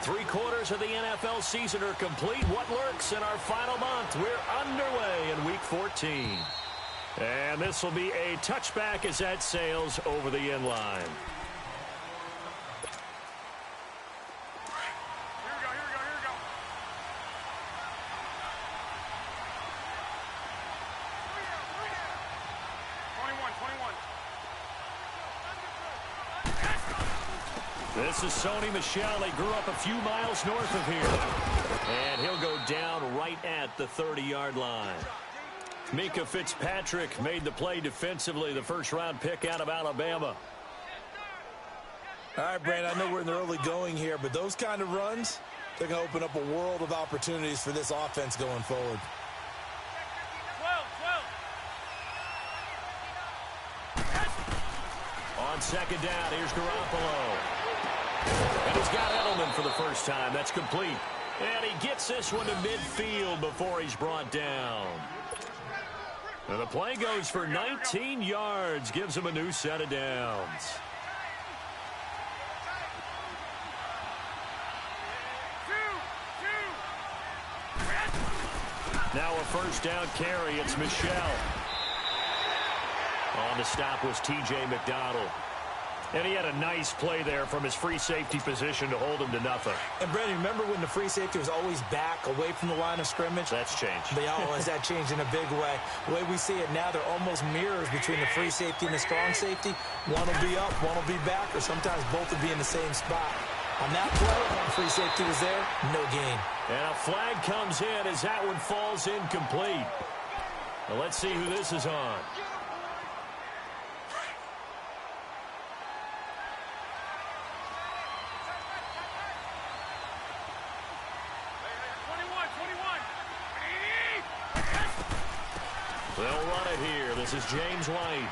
Three-quarters of the NFL season are complete. What lurks in our final month? We're underway in Week 14. And this will be a touchback as that sails over the end line. This is Sony Michel. He grew up a few miles north of here. And he'll go down right at the 30-yard line. Mika Fitzpatrick made the play defensively, the first-round pick out of Alabama. All right, Brandon, I know we're in the early going here, but those kind of runs, they're going to open up a world of opportunities for this offense going forward. On second down, here's Garoppolo. And he's got Edelman for the first time. That's complete. And he gets this one to midfield before he's brought down. And the play goes for 19 yards, gives him a new set of downs. Now a first down carry. It's Michel. On the stop was T.J. McDonald. And he had a nice play there from his free safety position to hold him to nothing. And, Brandon, remember when the free safety was always back away from the line of scrimmage? That's changed. Has that changed in a big way? The way we see it now, they're almost mirrors between the free safety and the strong safety. One will be up, one will be back, or sometimes both will be in the same spot. On that play, free safety was there, no gain. And a flag comes in as that one falls incomplete. Well, let's see who this is on. They'll run it here. This is James White.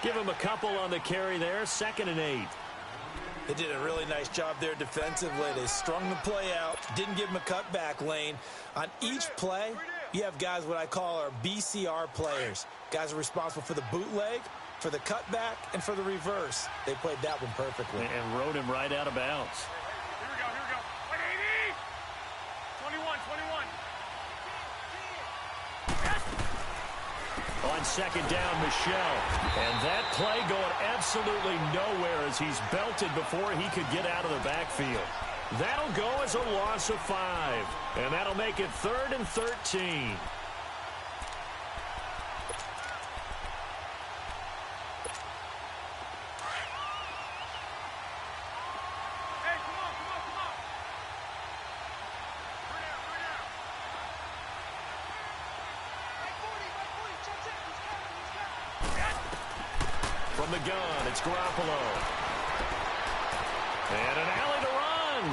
Give him a couple on the carry there. 2nd and 8. They did a really nice job there defensively. They strung the play out, didn't give him a cutback lane. On each play, you have guys what I call our BCR players. Guys are responsible for the bootleg, for the cutback, and for the reverse. They played that one perfectly. And rode him right out of bounds. Here we go. 21. On second down, Michel. And that play going absolutely nowhere as he's belted before he could get out of the backfield. That'll go as a loss of 5. And that'll make it 3rd and 13. From the gun, it's Garoppolo. And an alley to run.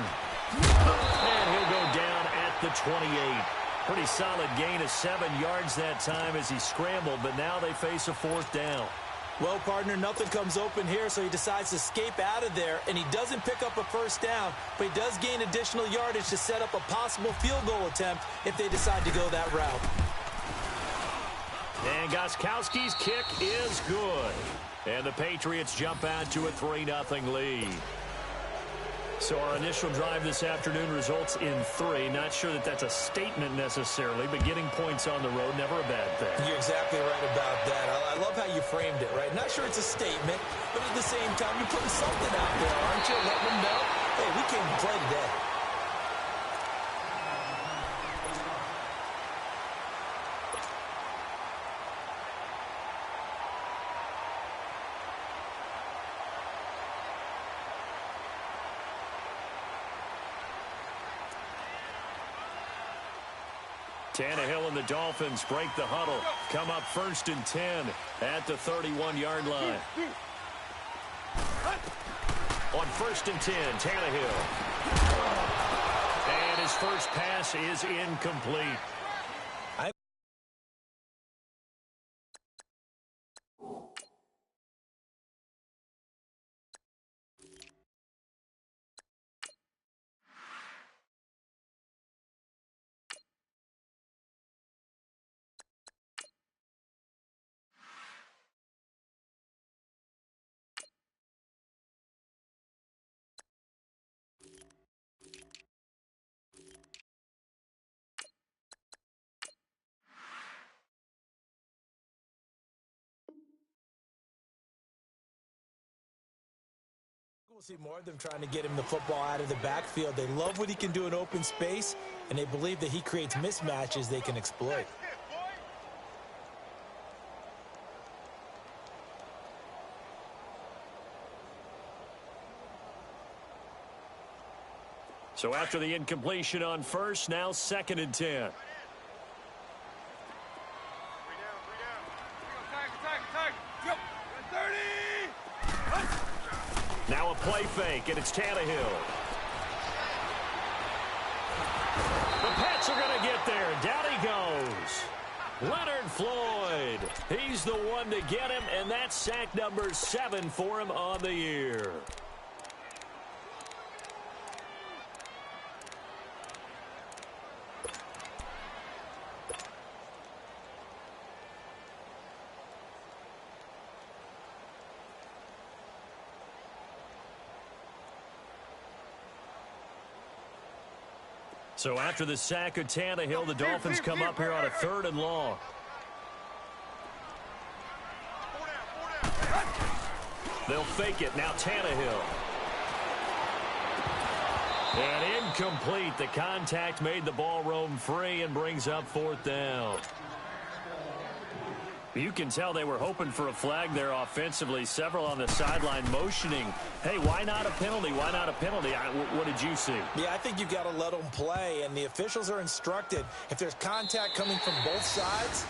And he'll go down at the 28. Pretty solid gain of 7 yards that time as he scrambled, but now they face a 4th down. Well, partner, nothing comes open here, so he decides to escape out of there, and he doesn't pick up a first down, but he does gain additional yardage to set up a possible field goal attempt if they decide to go that route. And Gostkowski's kick is good. And the Patriots jump out to a 3-0 lead. So our initial drive this afternoon results in 3. Not sure that that's a statement necessarily, but getting points on the road, never a bad thing. You're exactly right about that. I love how you framed it, right? Not sure it's a statement, but at the same time, you're putting something out there, aren't you? Letting them know, hey, we came to play today. Tannehill and the Dolphins break the huddle. Come up 1st and 10 at the 31-yard line. On 1st and 10, Tannehill. And his first pass is incomplete. We'll see more of them trying to get him the football out of the backfield. They love what he can do in open space, and they believe that he creates mismatches they can exploit. So after the incompletion on first, now 2nd and 10. Now a play fake, and it's Tannehill. The Pats are going to get there. Down he goes. Leonard Floyd. He's the one to get him, and that's sack number 7 for him on the year. So after the sack of Tannehill, the Dolphins come up here on a 3rd and long. They'll fake it. Now Tannehill. And incomplete. The contact made the ball roam free and brings up 4th down. You can tell they were hoping for a flag there offensively. Several on the sideline motioning, hey, why not a penalty? Why not a penalty? What did you see? Yeah, I think you've got to let them play, and the officials are instructed. If there's contact coming from both sides,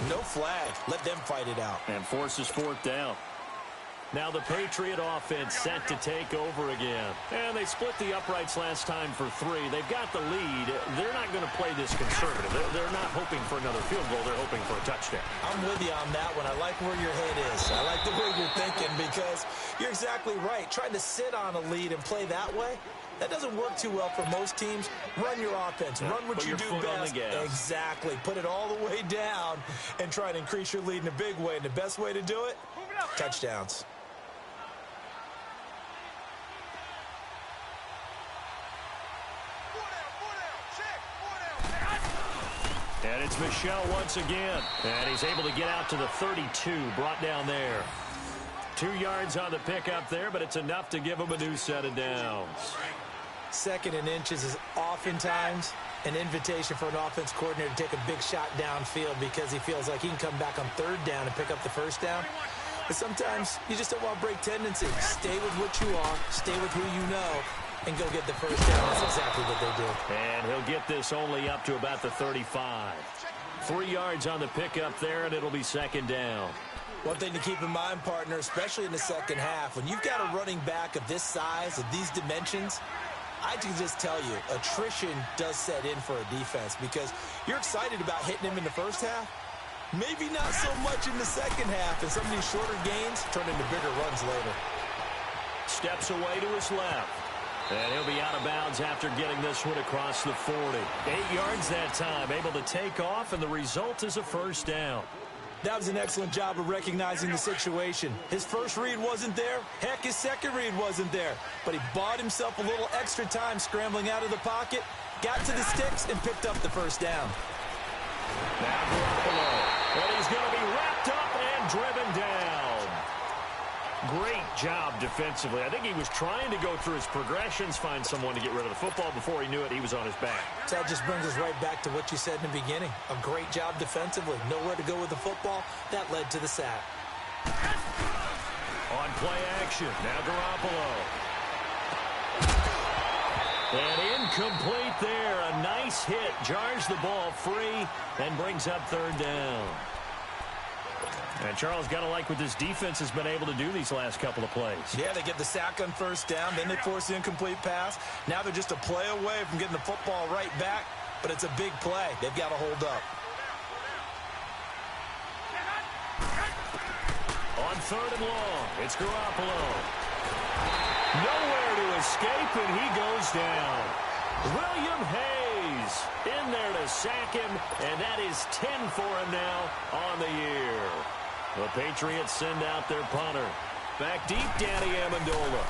no flag. Let them fight it out. And forces 4th down. Now the Patriot offense set to take over again. And they split the uprights last time for 3. They've got the lead. They're not going to play this conservative. They're not hoping for another field goal. They're hoping for a touchdown. I'm with you on that one. I like where your head is. I like the way you're thinking because you're exactly right. Trying to sit on a lead and play that way, that doesn't work too well for most teams. Run your offense. Run what you do best. Exactly. Put it all the way down and try to increase your lead in a big way. And the best way to do it, touchdowns. And it's Michel once again. And he's able to get out to the 32, brought down there. 2 yards on the pickup there, but it's enough to give him a new set of downs. 2nd and inches is oftentimes an invitation for an offense coordinator to take a big shot downfield because he feels like he can come back on 3rd down and pick up the 1st down. But sometimes you just don't want to break tendency. Stay with what you are. Stay with who you know. And go get the 1st down. That's exactly what they do. And he'll get this only up to about the 35. 3 yards on the pickup there, and it'll be 2nd down. One thing to keep in mind, partner, especially in the second half, when you've got a running back of this size, of these dimensions, I can just tell you, attrition does set in for a defense because you're excited about hitting him in the first half. Maybe not so much in the second half, and some of these shorter gains turn into bigger runs later. Steps away to his left. And he'll be out of bounds after getting this one across the 40. 8 yards that time, able to take off, and the result is a 1st down. That was an excellent job of recognizing the situation. His first read wasn't there. Heck, his second read wasn't there. But he bought himself a little extra time scrambling out of the pocket, got to the sticks, and picked up the 1st down. Now Garoppolo. And he's going to be wrapped up and driven down. Great job defensively. I think he was trying to go through his progressions, find someone to get rid of the football. Before he knew it, he was on his back. So that just brings us right back to what you said in the beginning. A great job defensively. Nowhere to go with the football. That led to the sack. On play action. Now Garoppolo. And incomplete there. A nice hit. Jars the ball free and brings up 3rd down. And Charles, got to like what this defense has been able to do these last couple of plays. Yeah, they get the sack on 1st down, then they force the incomplete pass. Now they're just a play away from getting the football right back, but it's a big play. They've got to hold up. On 3rd and long, it's Garoppolo. Nowhere to escape, and he goes down. William Hayes in there to sack him, and that is 10 for him now on the year. The Patriots send out their punter. Back deep, Danny Amendola.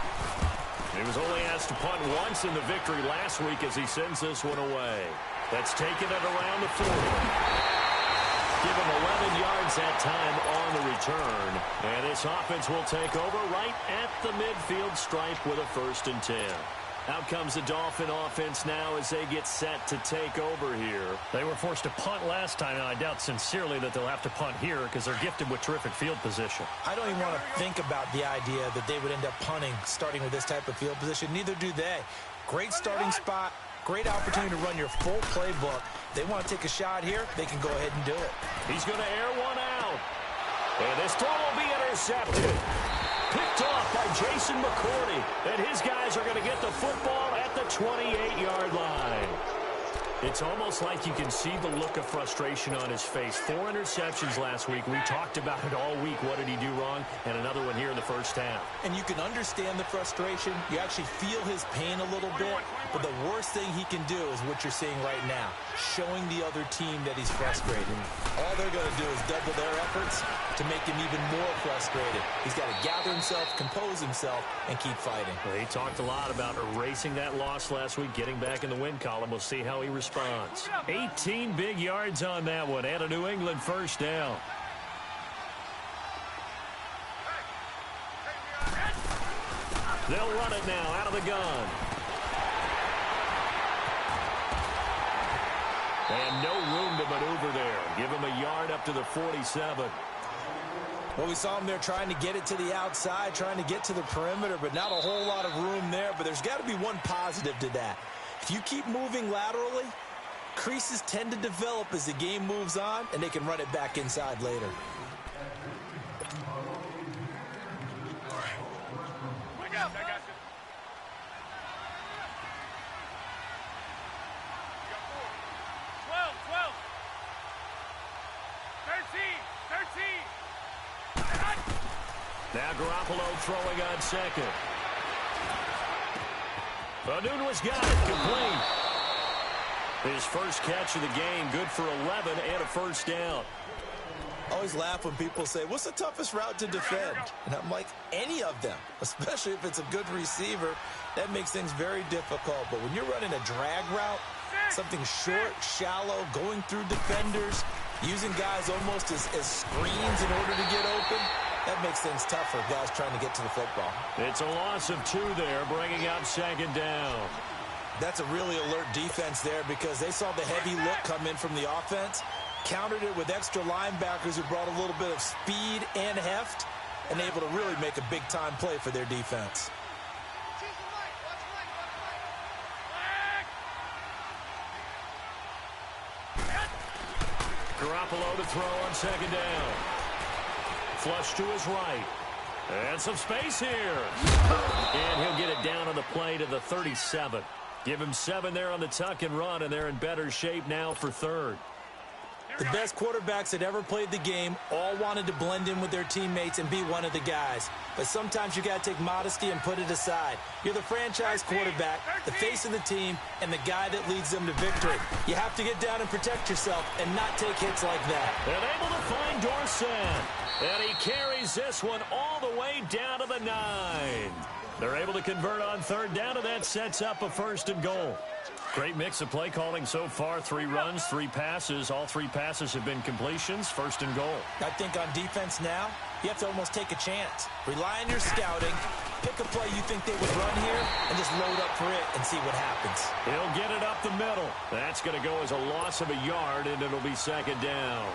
He was only asked to punt once in the victory last week as he sends this one away. That's taken it around the 40. Give him 11 yards that time on the return. And this offense will take over right at the midfield stripe with a 1st and 10. Out comes the Dolphin offense now as they get set to take over here. They were forced to punt last time, and I doubt sincerely that they'll have to punt here because they're gifted with terrific field position. I don't even want to think about the idea that they would end up punting starting with this type of field position. Neither do they. Great starting spot, great opportunity to run your full playbook. They want to take a shot here, they can go ahead and do it. He's going to air one out. And this throw will be intercepted. Picked off by Jason McCourty. And his guys are going to get the football at the 28-yard line. It's almost like you can see the look of frustration on his face. 4 interceptions last week. We talked about it all week. What did he do wrong? And another one here in the first half. And you can understand the frustration. You actually feel his pain a little bit. But the worst thing he can do is what you're seeing right now, showing the other team that he's frustrated. All they're going to do is double their efforts to make him even more frustrated. He's got to gather himself, compose himself, and keep fighting. Well, he talked a lot about erasing that loss last week, getting back in the win column. We'll see how he responds. 18 big yards on that one, and a New England 1st down. They'll run it now out of the gun. And no room to maneuver there. Give him a yard up to the 47. Well, we saw him there trying to get it to the outside, trying to get to the perimeter, but not a whole lot of room there. But there's got to be one positive to that. If you keep moving laterally, creases tend to develop as the game moves on, and they can run it back inside later. I got you. Now Garoppolo throwing on second. Vanun was got it, complete. His first catch of the game, good for 11 and a 1st down. I always laugh when people say, what's the toughest route to defend? And I'm like, any of them, especially if it's a good receiver. That makes things very difficult. But when you're running a drag route, something short, shallow, going through defenders, using guys almost as screens in order to get open, that makes things tough for guys trying to get to the football. It's a loss of 2 there, bringing up 2nd down. That's a really alert defense there because they saw the heavy look come in from the offense, countered it with extra linebackers who brought a little bit of speed and heft, and able to really make a big-time play for their defense. Garoppolo to throw on 2nd down. Flush to his right. And some space here. And he'll get it down on the play to the 37. Give him 7 there on the tuck and run, and they're in better shape now for 3rd. The best quarterbacks that ever played the game all wanted to blend in with their teammates and be one of the guys. But sometimes you got to take modesty and put it aside. You're the franchise quarterback, the face of the team, and the guy that leads them to victory. You have to get down and protect yourself and not take hits like that. And able to find Dorsett. And he carries this one all the way down to the 9. They're able to convert on 3rd down, and that sets up a 1st and goal. Great mix of play calling so far. 3 runs, 3 passes. All 3 passes have been completions. 1st and goal. I think on defense now, you have to almost take a chance. Rely on your scouting. Pick a play you think they would run here and just load up for it and see what happens. He'll get it up the middle. That's going to go as a loss of a yard, and it'll be 2nd down.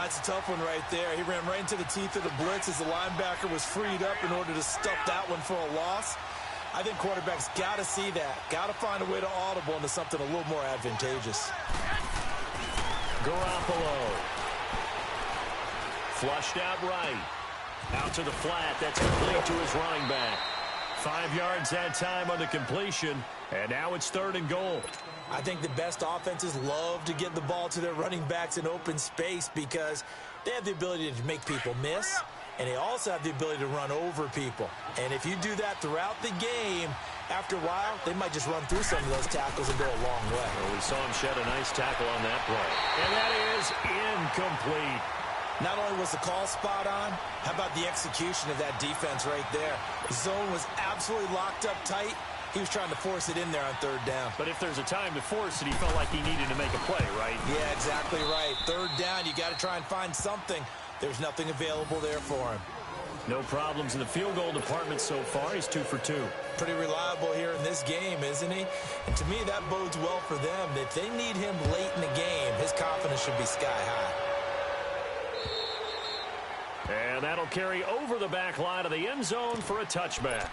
It's a tough one right there. He ran right into the teeth of the blitz as the linebacker was freed up in order to stuff that one for a loss. I think quarterbacks got to see that. Got to find a way to audible into something a little more advantageous. Garoppolo. Flushed out right. Out to the flat. That's complete to his running back. 5 yards that time on the completion. And now it's 3rd and goal. I think the best offenses love to get the ball to their running backs in open space because they have the ability to make people miss, and they also have the ability to run over people. And if you do that throughout the game, after a while, they might just run through some of those tackles and go a long way. Well, we saw him shed a nice tackle on that play. And that is incomplete. Not only was the call spot on, how about the execution of that defense right there? The zone was absolutely locked up tight, He was trying to force it in there on third down. But if there's a time to force it, he felt like he needed to make a play, right? Yeah, exactly right. Third down, you got to try and find something. There's nothing available there for him. No problems in the field goal department so far. He's 2 for 2. Pretty reliable here in this game, isn't he? And to me, that bodes well for them. If they need him late in the game, his confidence should be sky high. And that'll carry over the back line of the end zone for a touchback.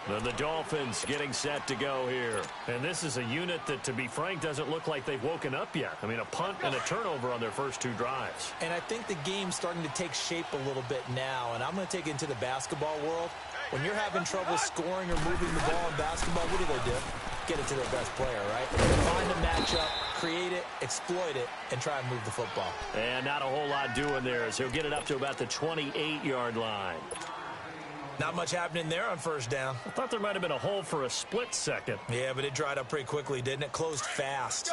Then the Dolphins getting set to go here. And this is a unit that, to be frank, doesn't look like they've woken up yet. I mean, a punt and a turnover on their first 2 drives. And I think the game's starting to take shape a little bit now. And I'm going to take it into the basketball world. When you're having trouble scoring or moving the ball in basketball, what do? Get it to their best player, right? Find a matchup, create it, exploit it, and try and move the football. And not a whole lot doing there, as he'll get it up to about the 28-yard line. Not much happening there on first down. I thought there might have been a hole for a split second. Yeah, but it dried up pretty quickly, didn't it? Closed fast.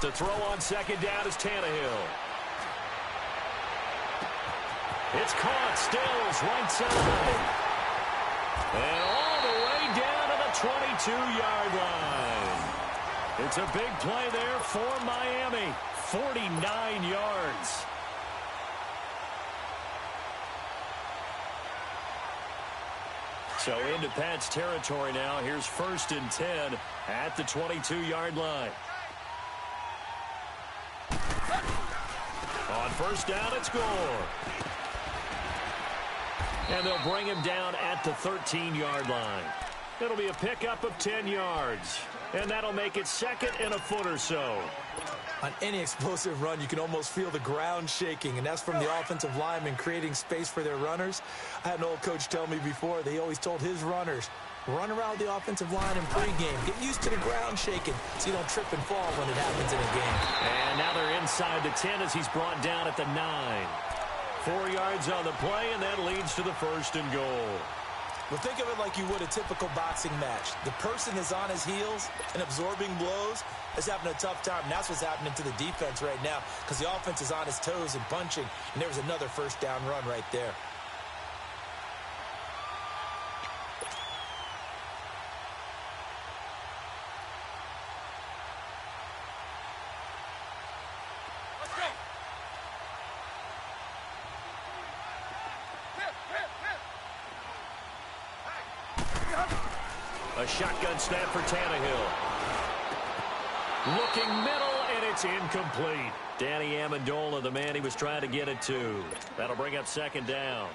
To throw on second down is Tannehill. It's caught. Stills right side. And all the way down to the 22-yard line. It's a big play there for Miami. 49 yards. So into Pat's territory now. Here's 1st and 10 at the 22-yard line. On first down, it's Gore. And they'll bring him down at the 13-yard line. It'll be a pickup of 10 yards. And that'll make it 2nd and a foot or so. On any explosive run, you can almost feel the ground shaking, and that's from the offensive linemen creating space for their runners. I had an old coach tell me before, they always told his runners, run around the offensive line in pregame. Get used to the ground shaking so you don't trip and fall when it happens in a game. And now they're inside the 10 as he's brought down at the 9. 4 yards on the play, and that leads to the 1st and goal. Well, think of it like you would a typical boxing match. The person is on his heels and absorbing blows is having a tough time. And that's what's happening to the defense right now because the offense is on his toes and punching. And there was another first down run right there. A shotgun snap for Tannehill. Looking middle, and it's incomplete. Danny Amendola, the man he was trying to get it to. That'll bring up 2nd down.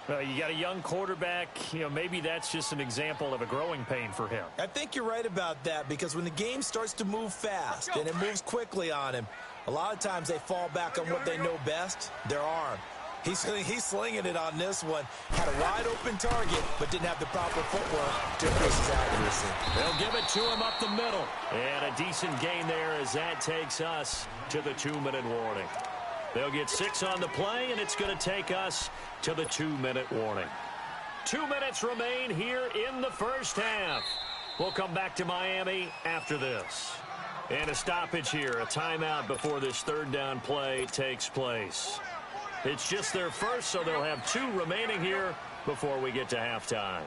You got a young quarterback. Maybe that's just an example of a growing pain for him. I think you're right about that because when the game starts to move fast and it moves quickly on him, a lot of times they fall back on what they know best, their arm. He's slinging it on this one. Had a wide-open target, but didn't have the proper footwork to increase his accuracy. They'll give it to him up the middle. And a decent gain there as that takes us to the 2-minute warning. They'll get 6 on the play, and it's going to take us to the 2-minute warning. 2 minutes remain here in the first half. We'll come back to Miami after this. And a stoppage here, a timeout before this 3rd down play takes place. It's just their first, so they'll have 2 remaining here before we get to halftime.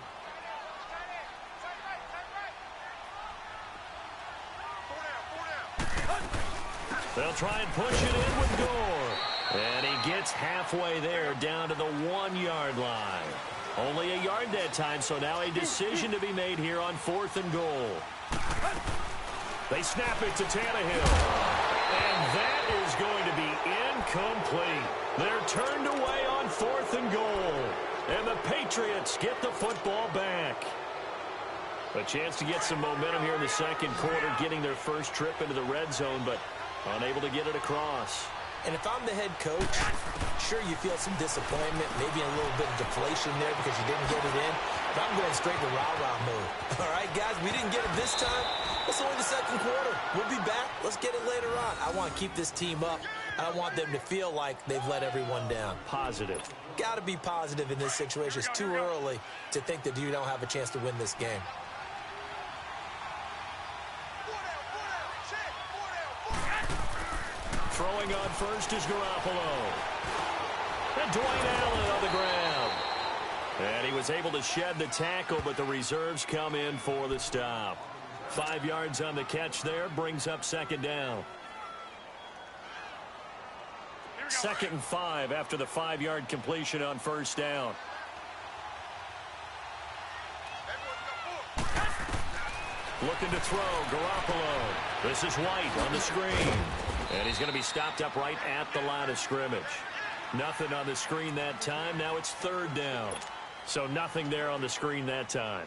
They'll try and push it in with Gore. And he gets halfway there down to the 1-yard line. Only a yard that time, so now a decision to be made here on 4th and goal. They snap it to Tannehill. And that is going to be incomplete. They're turned away on 4th and goal. And the Patriots get the football back. A chance to get some momentum here in the 2nd quarter, getting their first trip into the red zone, but unable to get it across. And if I'm the head coach, sure, you feel some disappointment, maybe a little bit of deflation there because you didn't get it in. But I'm going straight to rah-rah mode. All right, guys, we didn't get it this time. It's only the 2nd quarter. We'll be back. Let's get it later on. I want to keep this team up. I don't want them to feel like they've let everyone down. Positive. Got to be positive in this situation. It's too early to think that you don't have a chance to win this game. Throw Throwing on first is Garoppolo. And Dwayne Allen on the ground. And he was able to shed the tackle, but the reserves come in for the stop. 5 yards on the catch there, brings up second down. 2nd and 5 after the 5-yard completion on first down. Looking to throw, Garoppolo. This is White on the screen. And he's going to be stopped up right at the line of scrimmage. Nothing on the screen that time. Now it's 3rd down. So nothing there on the screen that time.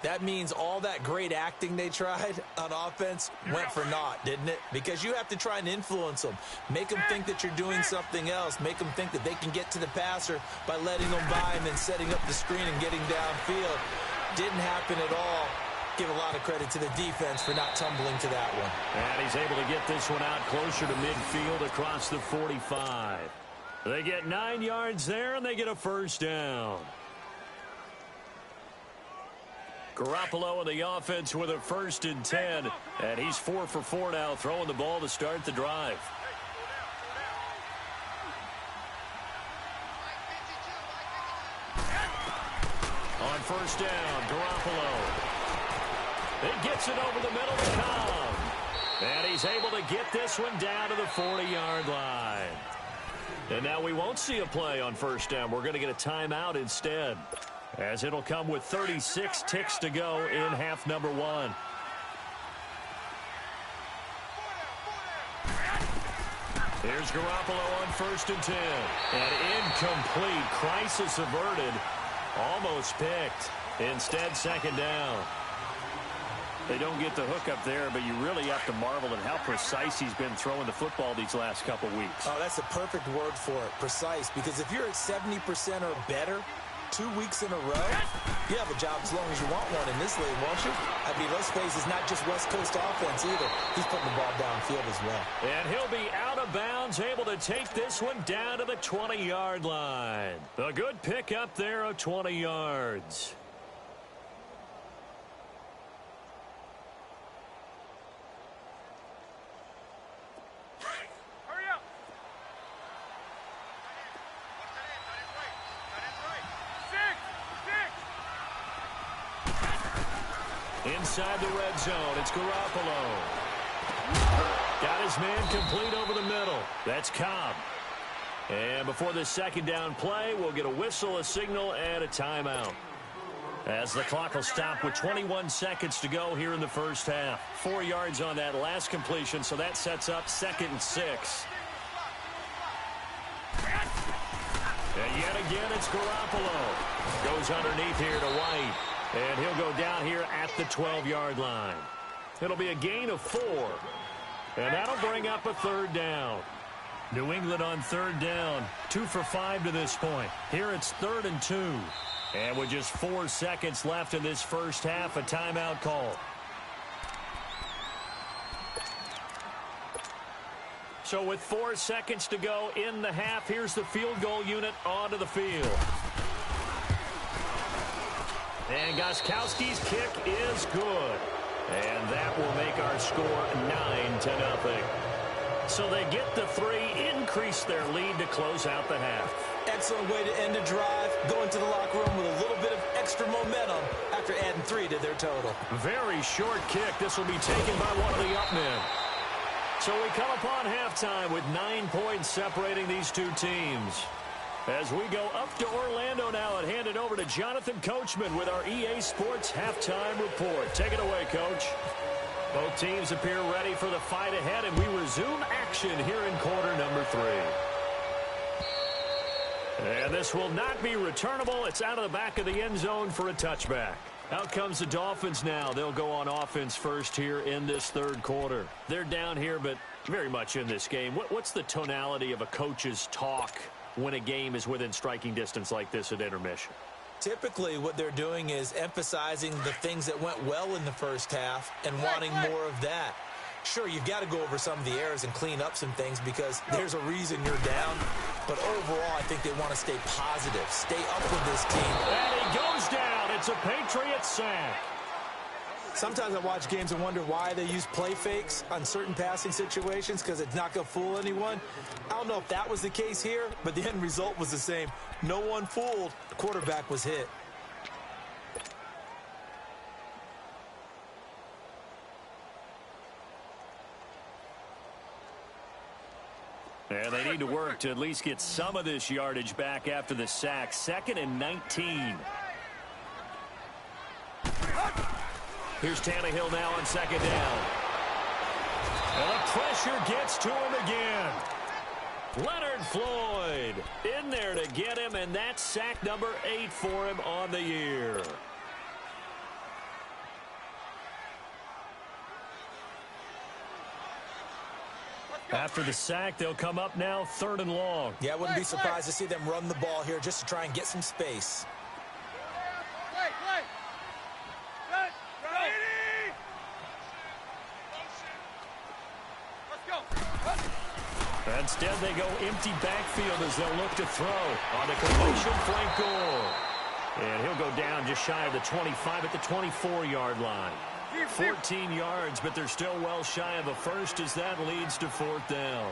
That means all that great acting they tried on offense went for naught, didn't it? Because you have to try and influence them. Make them think that you're doing something else. Make them think that they can get to the passer by letting them by and then setting up the screen and getting downfield. Didn't happen at all. Give a lot of credit to the defense for not tumbling to that one. And he's able to get this one out closer to midfield across the 45. They get 9 yards there, and they get a first down. Garoppolo in the offense with a 1st and 10. And he's 4 for 4 now, throwing the ball to start the drive. On first down, Garoppolo. It gets it over the middle to Cobb. And he's able to get this one down to the 40-yard line. And now we won't see a play on first down. We're going to get a timeout instead, as it'll come with 36 ticks to go in half number 1. Here's Garoppolo on 1st and 10. And incomplete. Crisis averted. Almost picked. Instead, 2nd down. They don't get the hook up there, but you really have to marvel at how precise he's been throwing the football these last couple weeks. Oh, that's a perfect word for it, precise, because if you're at 70% or better 2 weeks in a row, you have a job as long as you want one in this league, won't you? I mean, let's face it, it's not just West Coast offense either. He's putting the ball downfield as well. And he'll be out of bounds, able to take this one down to the 20-yard line. A good pickup there of 20 yards. Inside the red zone, it's Garoppolo. Got his man complete over the middle. That's Cobb. And before this 2nd down play, we'll get a whistle, a signal, and a timeout, as the clock will stop with 21 seconds to go here in the first half. 4 yards on that last completion, so that sets up 2nd and 6. And yet again, it's Garoppolo. Goes underneath here to White. And he'll go down here at the 12-yard line. It'll be a gain of 4. And that'll bring up a 3rd down. New England on 3rd down. 2 for 5 to this point. Here it's 3rd and 2. And with just 4 seconds left in this first half, a timeout call. So with 4 seconds to go in the half, here's the field goal unit onto the field. And Gostkowski's kick is good. And that will make our score 9-0. So they get the 3, increase their lead to close out the half. Excellent way to end a drive. Go into the locker room with a little bit of extra momentum after adding 3 to their total. Very short kick. This will be taken by one of the up men. So we come upon halftime with 9 points separating these two teams. As we go up to Orlando now and hand it over to Jonathan Coachman with our EA Sports Halftime Report. Take it away, Coach. Both teams appear ready for the fight ahead, and we resume action here in quarter number 3. And this will not be returnable. It's out of the back of the end zone for a touchback. Out comes the Dolphins now. They'll go on offense first here in this 3rd quarter. They're down here, but very much in this game. What's the tonality of a coach's talk when a game is within striking distance like this at intermission? Typically, what they're doing is emphasizing the things that went well in the first half and wanting more of that. Sure, you've got to go over some of the errors and clean up some things because there's a reason you're down. But overall, I think they want to stay positive, stay up with this team. And he goes down. It's a Patriot sack. Sometimes I watch games and wonder why they use play fakes on certain passing situations because it's not going to fool anyone. I don't know if that was the case here, but the end result was the same. No one fooled. The quarterback was hit. And they need to work to at least get some of this yardage back after the sack. 2nd and 19. Here's Tannehill now on 2nd down. And the pressure gets to him again. Leonard Floyd in there to get him, and that's sack number 8 for him on the year. After the sack, they'll come up now 3rd and long. Yeah, I wouldn't be surprised to see them run the ball here just to try and get some space. Instead, they go empty backfield as they'll look to throw on the completion. Frank Gore. And he'll go down just shy of the 25 at the 24-yard line. 14 yards, but they're still well shy of a first as that leads to 4th down.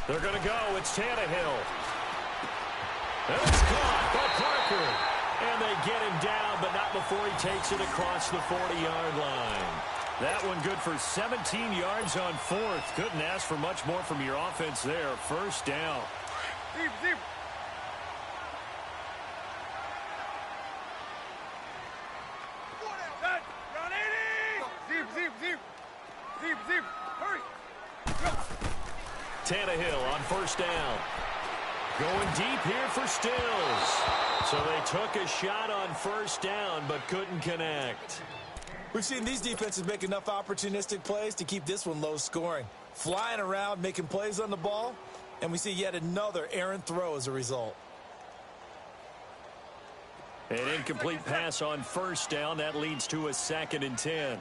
They're going to go. It's Tannehill. And it's caught by Parker. And they get him down, but not before he takes it across the 40-yard line. That one good for 17 yards on 4th. Couldn't ask for much more from your offense there. 1st down. Tannehill on 1st down. Going deep here for Stills. So they took a shot on 1st down, but couldn't connect. We've seen these defenses make enough opportunistic plays to keep this one low scoring. Flying around, making plays on the ball, and we see yet another errant throw as a result. An incomplete pass on 1st down. That leads to a 2nd and 10.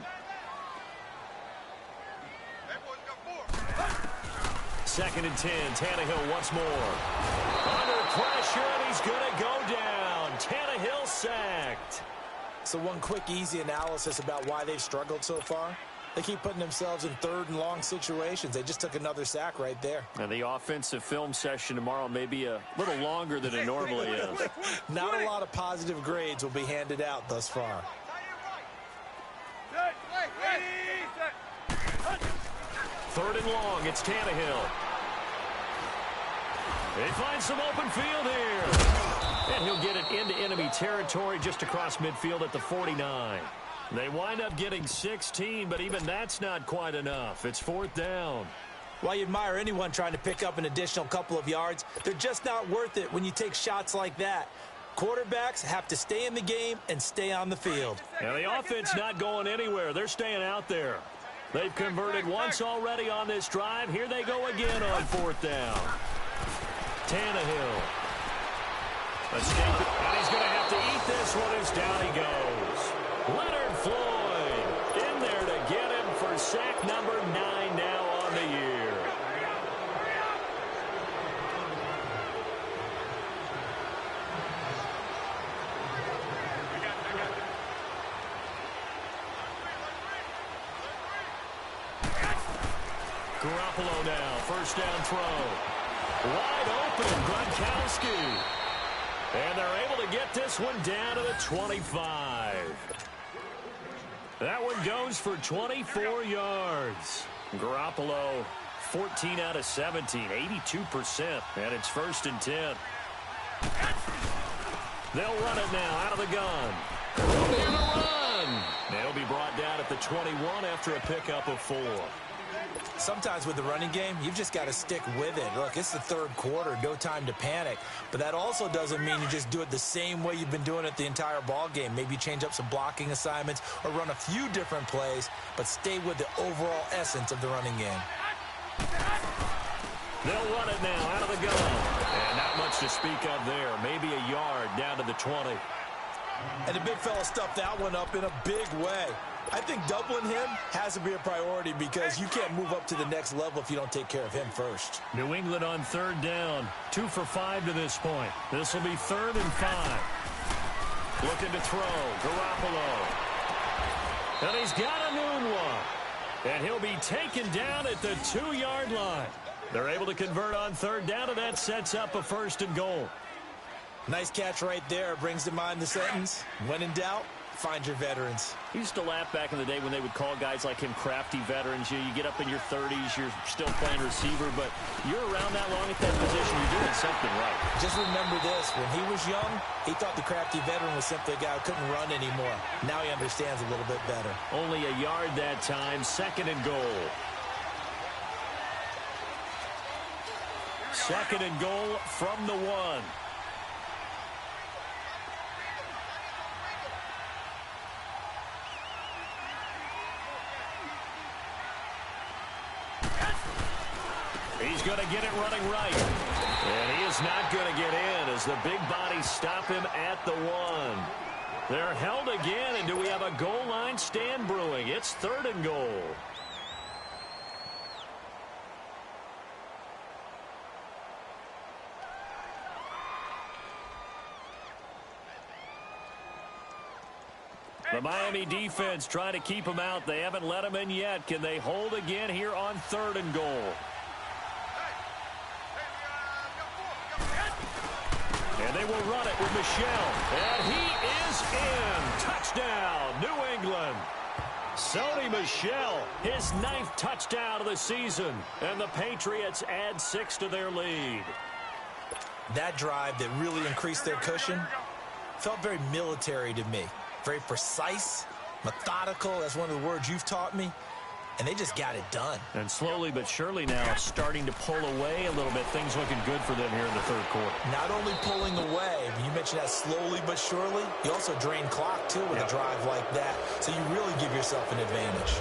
2nd and 10. Tannehill once more. Under pressure, and he's going to go down. Tannehill sacked. So one quick, easy analysis about why they've struggled so far. They keep putting themselves in 3rd and long situations. They just took another sack right there. And the offensive film session tomorrow may be a little longer than it normally is. Not a lot of positive grades will be handed out thus far. 3rd and long, it's Tannehill. They find some open field here. And he'll get it into enemy territory just across midfield at the 49. They wind up getting 16, but even that's not quite enough. It's 4th down. While you admire anyone trying to pick up an additional couple of yards, they're just not worth it when you take shots like that. Quarterbacks have to stay in the game and stay on the field. Now the offense not going anywhere. They're staying out there. They've converted once already on this drive. Here they go again on 4th down. Tannehill. Escaping, and he's going to have to eat this one as down he goes. Leonard Floyd in there to get him for sack number 9 now on the year. Garoppolo now, 1st down throw. Wide open, Gronkowski. And they're able to get this one down to the 25. That one goes for 24 yards. Garoppolo, 14 out of 17, 82%. And it's 1st and 10. They'll run it now out of the gun. They'll be on the run. They'll be brought down at the 21 after a pickup of 4. Sometimes with the running game, you've just got to stick with it. Look, it's the 3rd quarter, no time to panic. But that also doesn't mean you just do it the same way you've been doing it the entire ball game. Maybe you change up some blocking assignments or run a few different plays, but stay with the overall essence of the running game. They'll run it now out of the gun. And not much to speak of there. Maybe a yard down to the 20. And the big fella stuffed that one up in a big way. I think doubling him has to be a priority because you can't move up to the next level if you don't take care of him first. New England on third down. 2 for 5 to this point. This will be 3rd and 5. Looking to throw. Garoppolo. And he's got a noon one. And he'll be taken down at the 2-yard line. They're able to convert on third down, and that sets up a 1st and goal. Nice catch right there. Brings to mind the sentence, when in doubt, find your veterans. I used to laugh back in the day when they would call guys like him crafty veterans. You get up in your 30s, you're still playing receiver, but you're around that long at that position, you're doing something right. Just remember this, when he was young, he thought the crafty veteran was simply a guy who couldn't run anymore. Now he understands a little bit better. Only a yard that time, 2nd and goal. 2nd and goal from the 1. He's going to get it running right. And he is not going to get in as the big bodies stop him at the 1. They're held again, and do we have a goal line stand brewing? It's 3rd and goal. The Miami defense trying to keep him out. They haven't let him in yet. Can they hold again here on 3rd and goal? And they will run it with Michel. And he is in. Touchdown, New England. Sony Michel, his 9th touchdown of the season. And the Patriots add 6 to their lead. That drive that really increased their cushion felt very military to me. Very precise, methodical. That's one of the words you've taught me. And they just got it done. And slowly but surely now starting to pull away a little bit. Things looking good for them here in the 3rd quarter. Not only pulling away, but you mentioned that slowly but surely. You also drain clock, too, with a drive like that. So you really give yourself an advantage.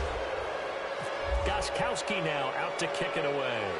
Gostkowski now out to kick it away.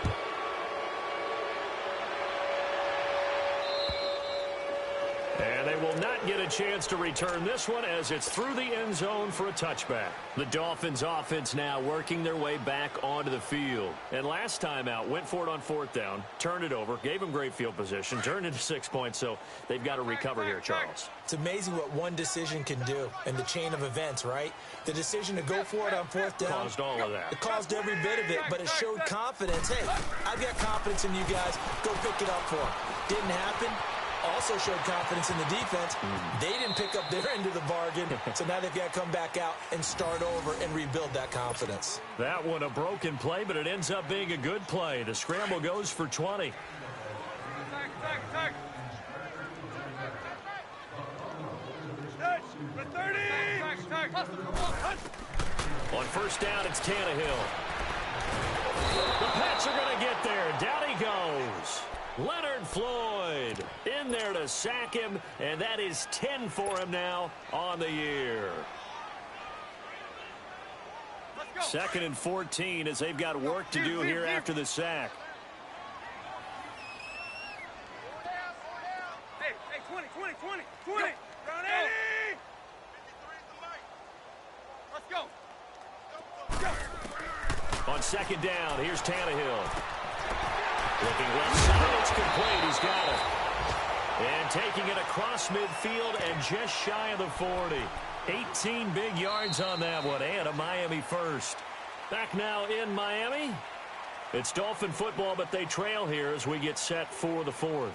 And they will not get a chance to return this one as it's through the end zone for a touchback. The Dolphins offense now working their way back onto the field. And last time out, went for it on 4th down, turned it over, gave them great field position, turned into 6 points, so they've got to recover here, Charles. It's amazing what one decision can do in the chain of events, right? The decision to go for it on 4th down. Caused all of that. It caused every bit of it, but it showed confidence. Hey, I've got confidence in you guys. Go pick it up for them. Didn't happen. Also showed confidence in the defense. They didn't pick up their end of the bargain, so now they've got to come back out and start over and rebuild that confidence. That one a broken play, but it ends up being a good play. The scramble goes for 20. On 1st down, it's Tannehill. The Pats are going to get there. Down he goes. Leonard Floyd in there to sack him, and that is 10 for him now on the year. 2nd and 14 as they've got work to do here after the sack. Hey, 20. Round 80. Let's go. On 2nd down, here's Tannehill. Looking left side, it's complete. He's got it. And taking it across midfield and just shy of the 40. 18 big yards on that one, and a Miami first. Back now in Miami. It's Dolphin football, but they trail here as we get set for the 4th.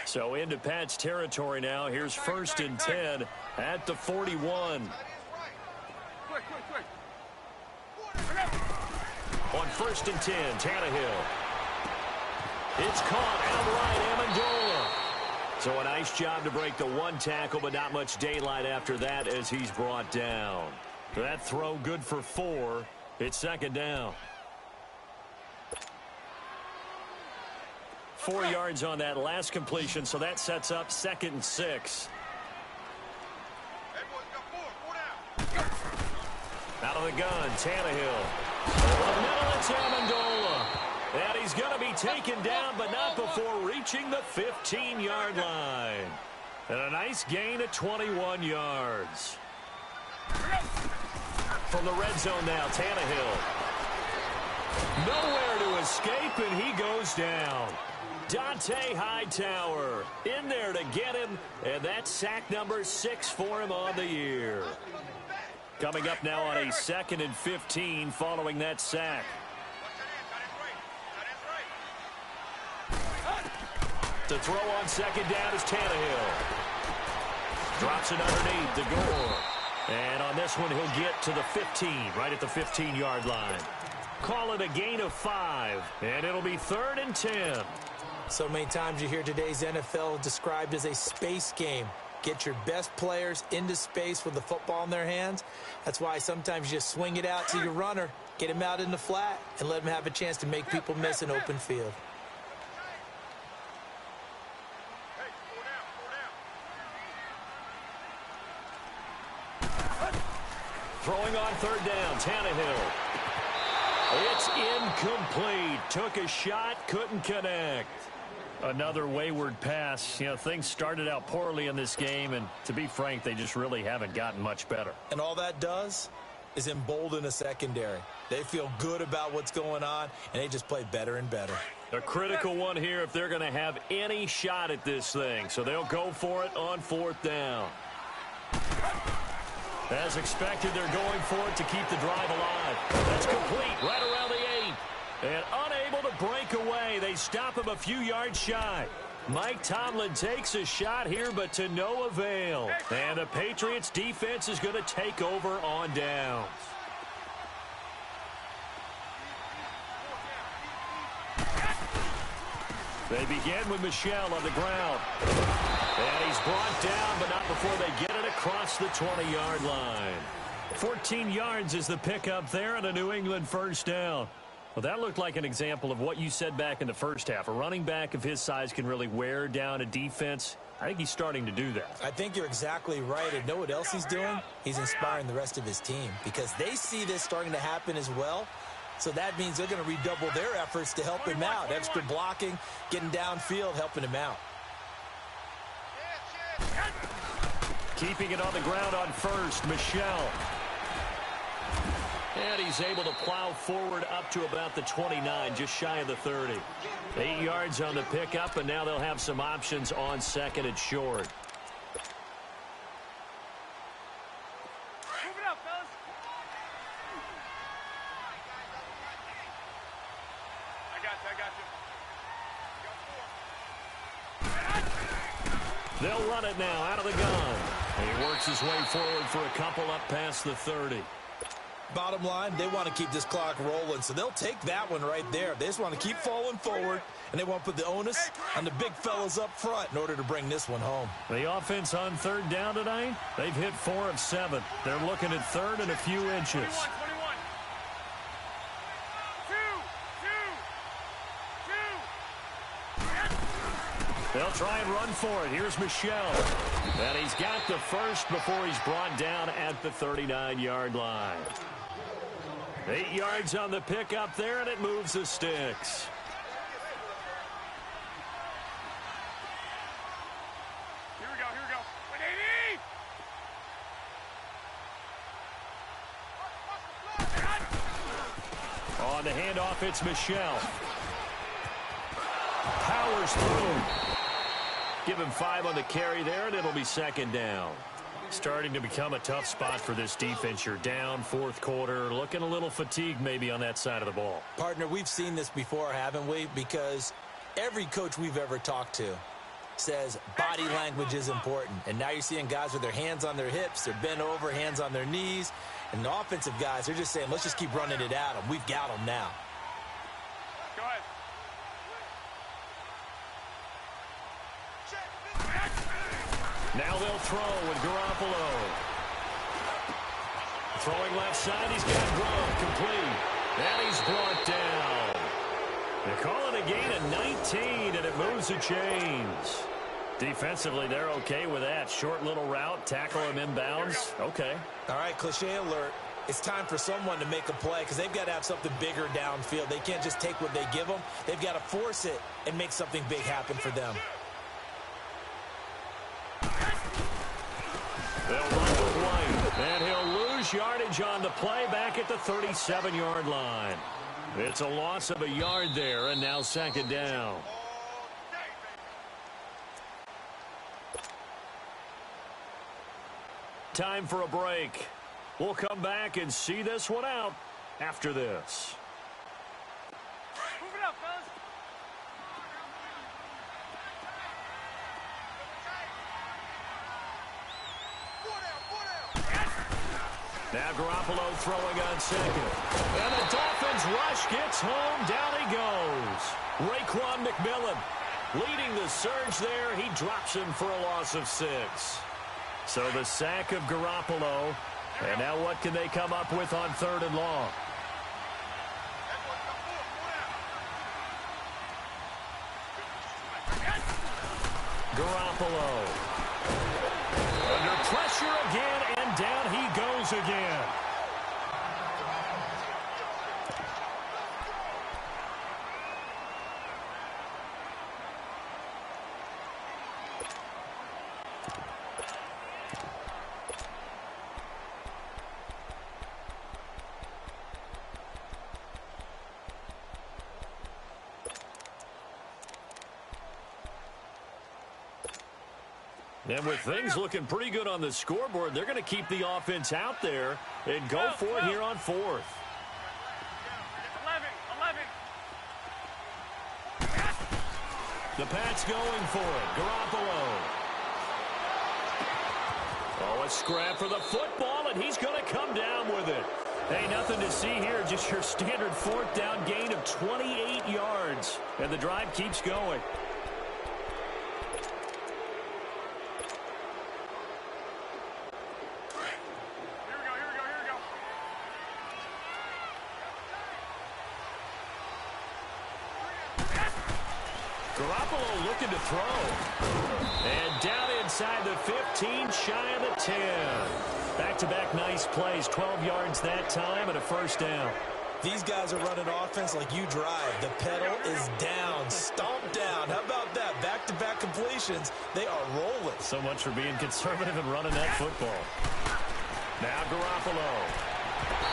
So into Pat's territory now. Here's 1st and 10 at the 41. Quick. On 1st and 10, Tannehill. It's caught outright, Amendola. So a nice job to break the 1 tackle, but not much daylight after that as he's brought down. That throw good for 4. It's 2nd down. 4 yards on that last completion, so that sets up 2nd and 6. of the gun, Tannehill. Over the middle, it's Amendola. And he's going to be taken down, but not before reaching the 15-yard line. And a nice gain of 21 yards. From the red zone now, Tannehill. Nowhere to escape, and he goes down. Dante Hightower in there to get him, and that's sack number 6 for him on the year. Coming up now on a 2nd and 15 following that sack. To throw on 2nd down is Tannehill. Drops it underneath to Gore. And on this one, he'll get to the 15, right at the 15-yard line. Call it a gain of 5, and it'll be 3rd and 10. So many times you hear today's NFL described as a space game. Get your best players into space with the football in their hands. That's why sometimes you just swing it out to your runner, get him out in the flat, and let him have a chance to make people miss an open field. Throwing on 3rd down, Tannehill. It's incomplete. Took a shot, couldn't connect. Another wayward pass. You know, things started out poorly in this game, and to be frank, they just really haven't gotten much better. And all that does is embolden a secondary. They feel good about what's going on, and they just play better and better. A critical one here if they're going to have any shot at this thing. So they'll go for it on 4th down. As expected, they're going for it to keep the drive alive. That's complete right around the 8. And unable to break away. They stop him a few yards shy. Mike Tomlin takes a shot here, but to no avail. And the Patriots defense is going to take over on downs. They begin with Michel on the ground. And he's brought down, but not before they get it across the 20-yard line. 14 yards is the pickup there and a New England 1st down. Well, that looked like an example of what you said back in the first half. A running back of his size can really wear down a defense. I think he's starting to do that. I think you're exactly right. And know what else he's doing? He's inspiring the rest of his team because they see this starting to happen as well. So that means they're going to redouble their efforts to help him out. Extra blocking, getting downfield, helping him out. Keeping it on the ground on 1st, Michel. And he's able to plow forward up to about the 29, just shy of the 30. 8 yards on the pickup, and now they'll have some options on 2nd and short. Move it up, fellas. I got you. They'll run it now out of the gun. And he works his way forward for a couple up past the 30. Bottom line, they want to keep this clock rolling, so they'll take that one right there. They just want to keep falling forward, and they want to put the onus on the big fellas up front in order to bring this one home. The offense on 3rd down tonight, they've hit 4 of 7. They're looking at 3rd and a few inches. 21. They'll try and run for it. Here's Michel. And he's got the 1st before he's brought down at the 39-yard line. 8 yards on the pickup there, and it moves the sticks. Here we go. 180. On the handoff, it's Michel. Powers through. Give him 5 on the carry there, and it'll be 2nd down. Starting to become a tough spot for this defense. You're down 4th quarter, looking a little fatigued maybe on that side of the ball. Partner, we've seen this before, haven't we? Because every coach we've ever talked to says body language is important. And now you're seeing guys with their hands on their hips, they're bent over, hands on their knees. And the offensive guys, they're just saying, let's just keep running it at them. We've got them now. Go ahead. Now they'll throw with Garoppolo. Throwing left side, he's got Gronk complete. And he's brought down. They call it a gain of 19, and it moves the chains. Defensively, they're okay with that. Short little route, tackle him inbounds. Okay. All right, cliche alert. It's time for someone to make a play because they've got to have something bigger downfield. They can't just take what they give them. They've got to force it and make something big happen for them. They'll run with White, and he'll lose yardage on the play back at the 37-yard line. It's a loss of a yard there, and now second down. Time for a break. We'll come back and see this one out after this. Move it up, fellas. Now Garoppolo throwing on second. And the Dolphins rush gets home. Down he goes. Raekwon McMillan leading the surge there. He drops him for a loss of 6. So the sack of Garoppolo. And now what can they come up with on 3rd and long? Garoppolo. Under pressure again, and down he goes again. And with things looking pretty good on the scoreboard, they're going to keep the offense out there and go for it here on 4th. 11. The Pats going for it. Garoppolo. Oh, a scrap for the football, and he's going to come down with it. Hey, nothing to see here, just your standard 4th down gain of 28 yards. And the drive keeps going. Garoppolo looking to throw. And down inside the 15, shy of the 10. Back-to-back nice plays, 12 yards that time and a first down. These guys are running offense like you drive. The pedal is down, stomped down. How about that? Back-to-back completions. They are rolling. So much for being conservative and running that football. Now Garoppolo.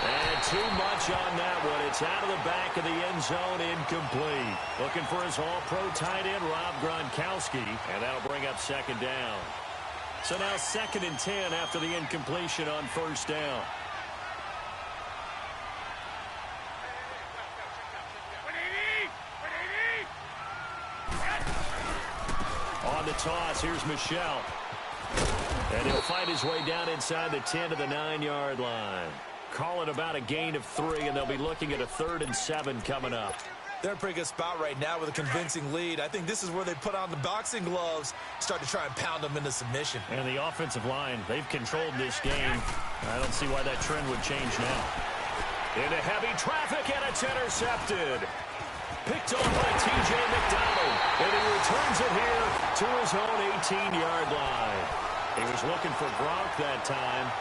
And too much on that one. It's out of the back of the end zone, incomplete. Looking for his all-pro tight end, Rob Gronkowski, and that'll bring up second down. So now 2nd and 10 after the incompletion on 1st down. On the toss, here's Michel. And he'll find his way down inside the 10 to the 9-yard line. Call it about a gain of 3, and they'll be looking at a 3rd and 7 coming up. They're in a pretty good spot right now with a convincing lead. I think this is where they put on the boxing gloves, start to try and pound them into submission. And the offensive line, they've controlled this game. I don't see why that trend would change now. Into heavy traffic, and it's intercepted. Picked off by T.J. McDonald, and he returns it here to his own 18-yard line. He was looking for Gronk that time.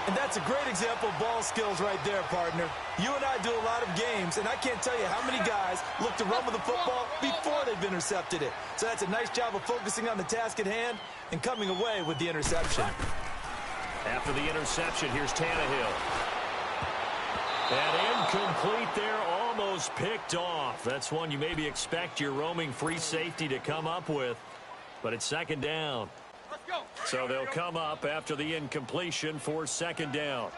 And that's a great example of ball skills right there, partner. You and I do a lot of games, and I can't tell you how many guys look to run with the football before they've intercepted it. So that's a nice job of focusing on the task at hand and coming away with the interception. After the interception, here's Tannehill. And incomplete there, almost picked off. That's one you maybe expect your roaming free safety to come up with, but it's second down. So they'll come up after the incompletion for second down.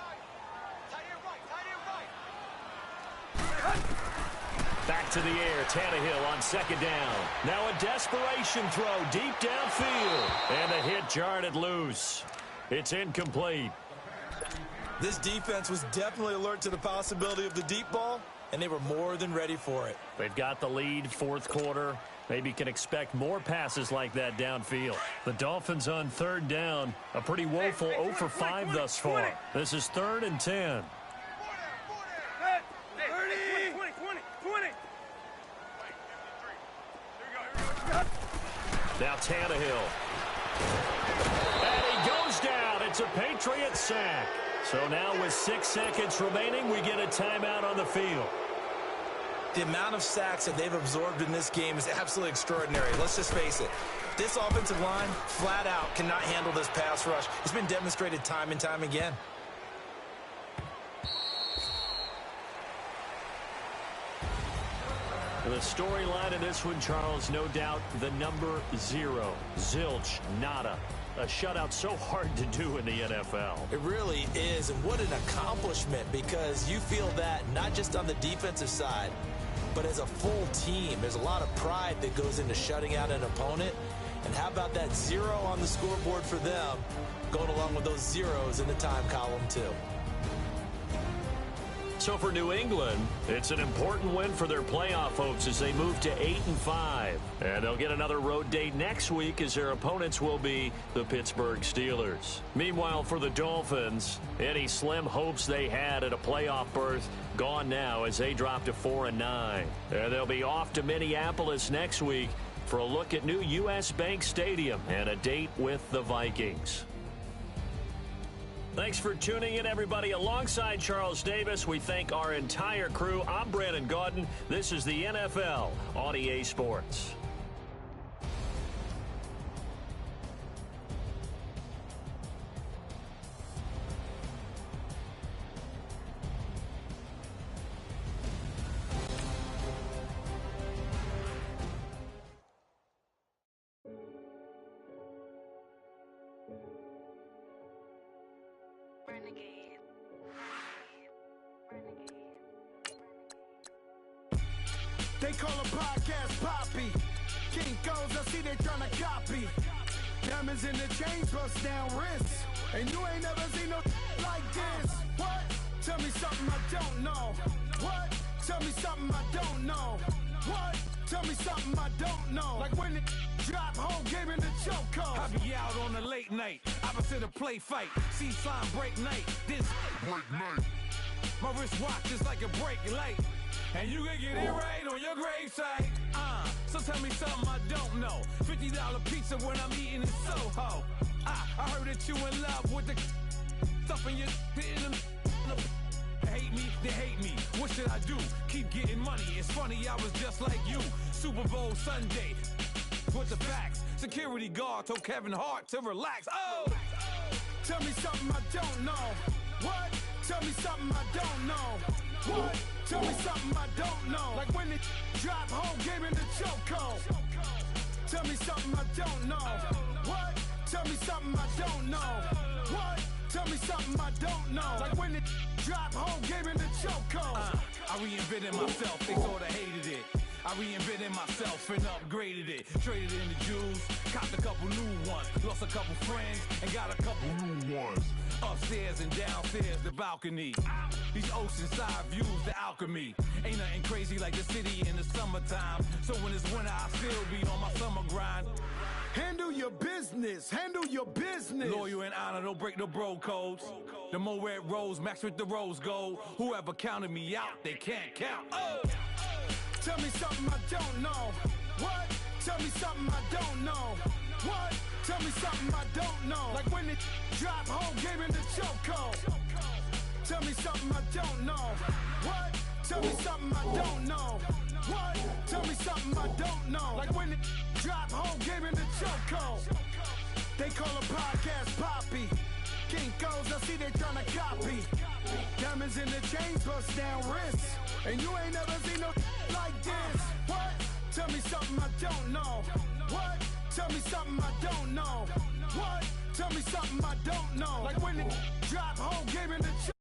Back to the air, Tannehill on second down. Now a desperation throw deep downfield. And the hit jarred loose. It's incomplete. This defense was definitely alert to the possibility of the deep ball, and they were more than ready for it. They've got the lead, 4th quarter. Maybe can expect more passes like that downfield. The Dolphins on 3rd down. A pretty woeful 0 for 5 thus far. This is 3rd and 10. 20. Now Tannehill. And he goes down. It's a Patriot sack. So now with 6 seconds remaining, we get a timeout on the field. The amount of sacks that they've absorbed in this game is absolutely extraordinary. Let's just face it. This offensive line, flat out, cannot handle this pass rush. It's been demonstrated time and time again. The storyline of this one, Charles, no doubt the number 0. Zilch, nada. A shutout so hard to do in the NFL. It really is, and what an accomplishment, because you feel that not just on the defensive side, but as a full team. There's a lot of pride that goes into shutting out an opponent. And how about that 0 on the scoreboard for them, going along with those zeros in the time column, too. So for New England, it's an important win for their playoff hopes as they move to 8-5. And they'll get another road date next week as their opponents will be the Pittsburgh Steelers. Meanwhile, for the Dolphins, any slim hopes they had at a playoff berth gone now as they drop to 4-9. And they'll be off to Minneapolis next week for a look at new U.S. Bank Stadium and a date with the Vikings. Thanks for tuning in, everybody. Alongside Charles Davis, we thank our entire crew. I'm Brandon Gaudin. This is the NFL on EA Sports. They call a podcast Poppy. King goes, I see they tryna copy. Diamonds in the chains, bust down wrists. And you ain't never seen no like this. What? Tell me something I don't know. What? Tell me something I don't know. What? Tell me something I don't know. Like when it drop whole game in the chokehold. I be out on a late night, opposite a play fight. See slime break night, this break night. My wristwatch is like a break light. And you can get it right on your gravesite. So tell me something I don't know. $50 pizza when I'm eating in Soho. I heard that you in love with the stuff in your hate me, they hate me. What should I do? Keep getting money. It's funny, I was just like you. Super Bowl Sunday. With the facts. Security guard told Kevin Hart to relax. Oh! Tell me something I don't know. What? Tell me something I don't know. What? Tell me something I don't know. Like when it drop whole game in the chokehold. Tell me something I don't know. What? Tell me something I don't know. What? Tell me something I don't know. Like when it drop whole game in the chokehold. I reinvented myself, they sorta hated it. I reinvented myself and upgraded it. Traded in the Jews, copped a couple new ones. Lost a couple friends and got a couple new ones. Upstairs and downstairs, the balcony. These oceanside views, the alchemy. Ain't nothing crazy like the city in the summertime. So when it's winter, I still be on my summer grind. Handle your business. Handle your business. Loyal and honor, don't break the bro codes. The more red rose, max with the rose gold. Whoever counted me out, they can't count. Oh! Tell me something I don't know. What? Tell me something I don't know. What? Tell me something I don't know. Like when it drop whole game in the chokehold. Tell me something I don't know. What? Tell me something I don't know. What? Tell me something I don't know. Like when it drop whole game in the chokehold. They call a podcast Poppy. King goes, I see they tryna copy. Diamonds in the chains, bust down wrists. And you ain't never seen no like this. What? Tell me something I don't know. What? Tell me something I don't know. What? Tell me something I don't know. Like when it drop whole game in the